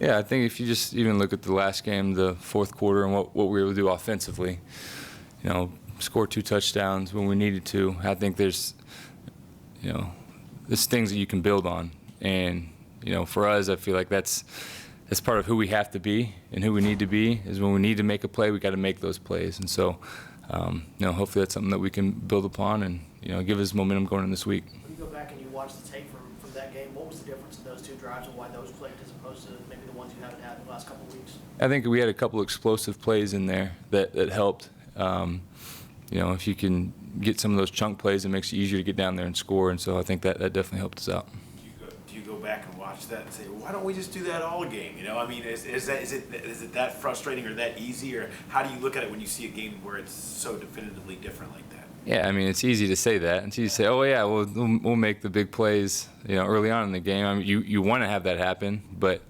Yeah, I think if you just even look at the last game, the fourth quarter, and what we were able to do offensively, score 2 touchdowns when we needed to. I think there's things that you can build on, and for us, I feel like that's part of who we have to be and who we need to be. Is when we need to make a play, we got to make those plays, and so hopefully that's something that we can build upon and give us momentum going in this week. When you go back and you watch the tape from that game, what was the difference in those 2 drives and why those played as opposed to maybe the ones you haven't had in the last couple of weeks? I think we had a couple explosive plays in there that helped. If you can get some of those chunk plays, it makes it easier to get down there and score, and so I think that definitely helped us out. Do you go back and watch that and say, well, why don't we just do that all game? I mean, is it that frustrating or that easy, or how do you look at it when you see a game where it's so definitively different like that? Yeah, I mean, it's easy to say that. It's easy to say, oh, yeah, we'll make the big plays, early on in the game. I mean, you want to have that happen, but,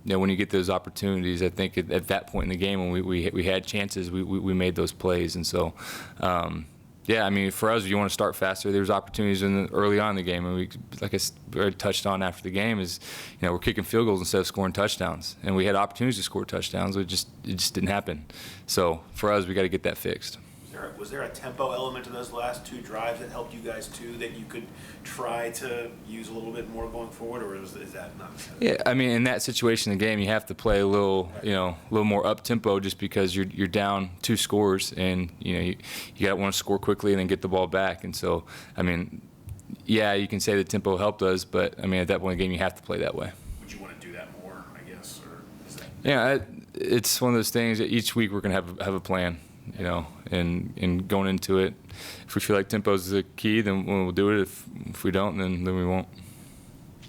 when you get those opportunities, I think at that point in the game when we had chances, we made those plays. And so, I mean, for us, you want to start faster. There's opportunities early on in the game. And like I already touched on after the game, is, we're kicking field goals instead of scoring touchdowns. And we had opportunities to score touchdowns. It just didn't happen. So for us, we got to get that fixed. Was there a tempo element to those last 2 drives that helped you guys too, that you could try to use a little bit more going forward, or is that not? Yeah, I mean, in that situation in the game, you have to play a little more up tempo, just because you're down 2 scores, and you got to want to score quickly and then get the ball back. And so, I mean, yeah, you can say the tempo helped us, but I mean, at that point in the game, you have to play that way. Would you want to do that more, I guess, or is that? Yeah, it's one of those things that each week we're going to have a plan. And going into it, if we feel like tempo is the key, then we'll do it. If we don't, then we won't.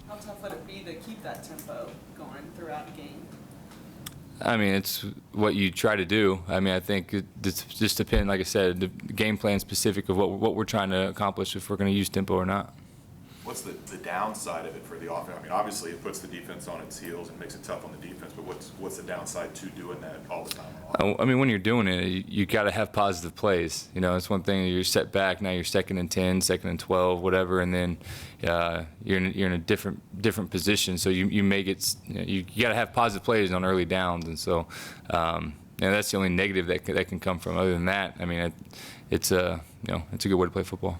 How tough would it be to keep that tempo going throughout a game? I mean, it's what you try to do. I mean, I think it just depends, like I said, the game plan specific of what we're trying to accomplish, if we're going to use tempo or not. What's the downside of it for the offense? I mean, obviously it puts the defense on its heels and makes it tough on the defense, but what's the downside to doing that all the time? I mean, when you're doing it, you got to have positive plays. It's one thing, you're set back, now you're 2nd and 10, 2nd and 12, whatever, and then you're in a different position. So you make it, you got to have positive plays on early downs, and so that's the only negative that can come from. Other than that, I mean, it's a good way to play football.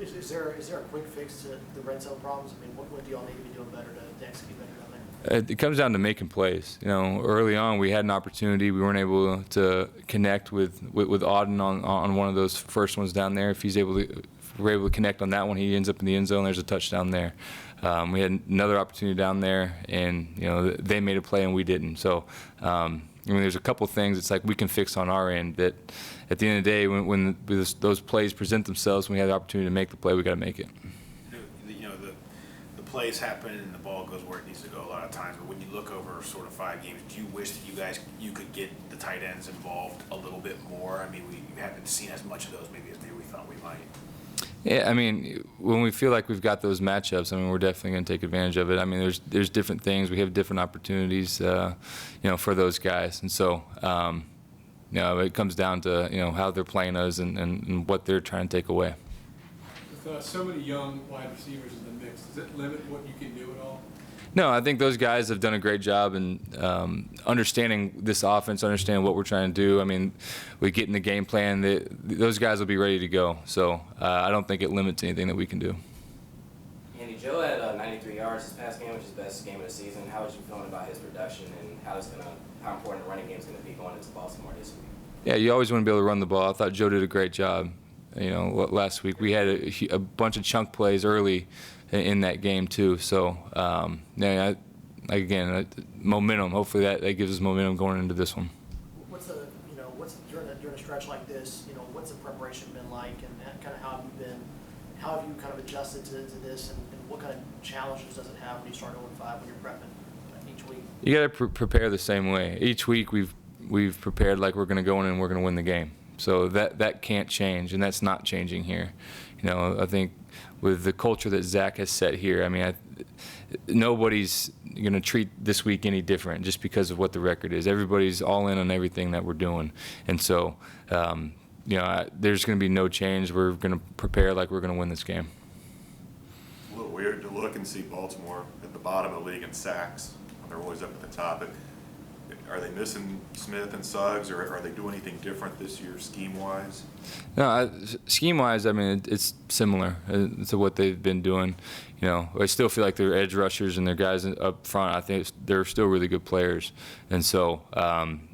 Is there a quick fix to the red zone problems? I memean, what do y'all need to be doing better to execute better down there? It comes down to making plays. Early on we had an opportunity. We weren't able to connect with Auden on one of those first ones down there. If we're able to connect on that one, he ends up in the end zone. There's a touchdown there. We had another opportunity down there, and they made a play and we didn't. So I mean, there's a couple things it's like we can fix on our end that at the end of the day, when those plays present themselves, when we have the opportunity to make the play, we got to make it. The plays happen and the ball goes where it needs to go a lot of times, but when you look over sort of 5 games, do you wish that you could get the tight ends involved a little bit more? I mean, we haven't seen as much of those maybe as we thought we might. Yeah, I mean, when we feel like we've got those matchups, I mean, we're definitely going to take advantage of it. I mean, there's different things. We have different opportunities, for those guys. And so, it comes down to, how they're playing us and what they're trying to take away. With so many young wide receivers in the mix, does it limit what you can do at all? No, I think those guys have done a great job in understanding this offense, understanding what we're trying to do. I mean, we get in the game plan, those guys will be ready to go. So I don't think it limits anything that we can do. Andy, Joe had 93 yards this past game, which is the best game of the season. How was you feeling about his production, and how important the running game is going to be going into Baltimore this week? Yeah, you always want to be able to run the ball. I thought Joe did a great job. Last week we had a bunch of chunk plays early in that game too. So momentum. Hopefully that gives us momentum going into this one. What's during a stretch like this? What's the preparation been like, and kind of how have you kind of adjusted to this, and what kind of challenges does it have when you start 0-5 when you're prepping each week? You got to prepare the same way. Each week we've prepared like we're going to go in and we're going to win the game. So that can't change, and that's not changing here. I think with the culture that Zach has set here, I mean, nobody's going to treat this week any different just because of what the record is. Everybody's all in on everything that we're doing, and so there's going to be no change. We're going to prepare like we're going to win this game. It's a little weird to look and see Baltimore at the bottom of the league in sacks. I They're always up at the top. But are they missing Smith and Suggs, or are they doing anything different this year scheme-wise? No, scheme-wise, I mean, it's similar to what they've been doing. You know, I still feel like their edge rushers and their guys up front, I think they're still really good players. And so,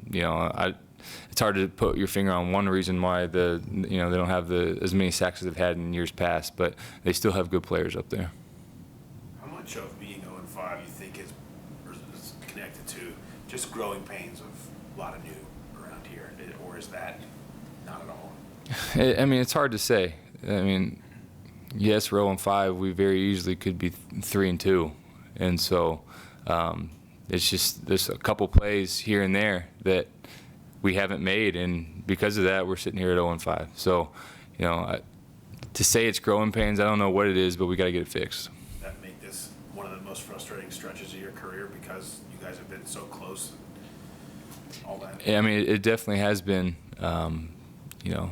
you know, it's hard to put your finger on one reason why they don't have as many sacks as they've had in years past, but they still have good players up there. How much of being 0-5 you think is connected to just growing pains of a lot of new around here, or is that not at all? I mean, it's hard to say. I mean, yes, we're 0-5. We very easily could be 3-2, and so it's just there's a couple plays here and there that we haven't made, and because of that, we're sitting here at 0-5. So, you know, to say it's growing pains, I don't know what it is, but we got to get it fixed. That make this one of the most frustrating stretches of your career because you guys have been so close and all that? Yeah, I mean, it definitely has been, you know,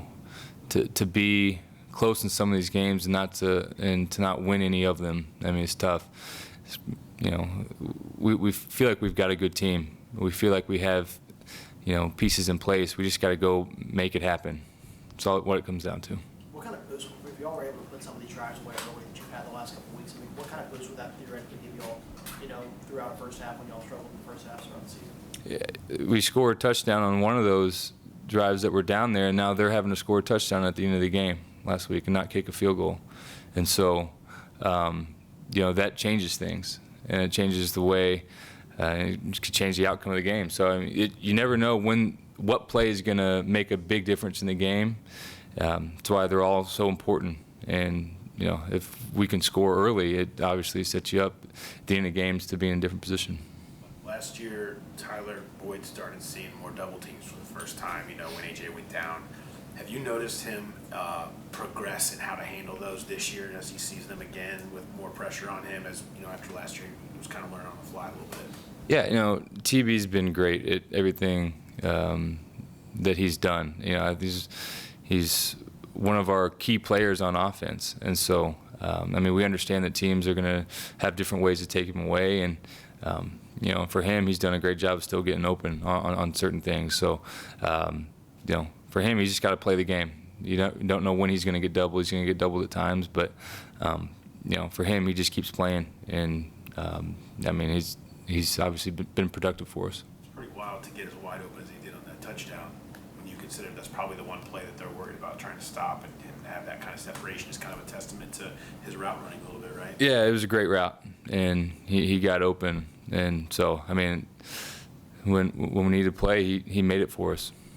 to be close in some of these games and to not win any of them. I mean, it's tough. You know, we feel like we've got a good team. We feel like we have, you know, pieces in place. We just got to go make it happen. That's all what it comes down to. What kind of boost, if y'all were able to put some of these drives away early that you've had the last couple of weeks, I mean, what kind of boost would that theoretically give y'all, you know, throughout the first half when y'all struggled in the first half throughout the season? Yeah, we scored a touchdown on one of those drives that were down there, and now they're having to score a touchdown at the end of the game last week and not kick a field goal. And so, you know, that changes things, and it changes the way it could change the outcome of the game. So I mean, you never know what play is going to make a big difference in the game. That's why they're all so important. And you know, if we can score early, it obviously sets you up at the end of games to be in a different position. Last year, Tyler Boyd started seeing more double teams for the first time, you know, when AJ went down. Have you noticed him progress in how to handle those this year as he sees them again with more pressure on him, as, you know, after last year he was kind of learning on the fly a little bit? Yeah, you know, TB's been great at everything that he's done. You know, he's one of our key players on offense. And so, I mean, we understand that teams are going to have different ways to take him away. And, you know, for him, he's done a great job of still getting open on certain things. So, you know, for him, he's just got to play the game. You don't know when he's going to get doubled. He's going to get doubled at times. But, you know, for him, he just keeps playing. And, I mean, he's obviously been productive for us. It's pretty wild to get as wide open as he did on that touchdown when you consider that's probably the one play that they're worried about trying to stop, and have that kind of separation is kind of a testament to his route running a little bit, right? Yeah, it was a great route, and he got open. And so, I mean, when we needed to play, he made it for us.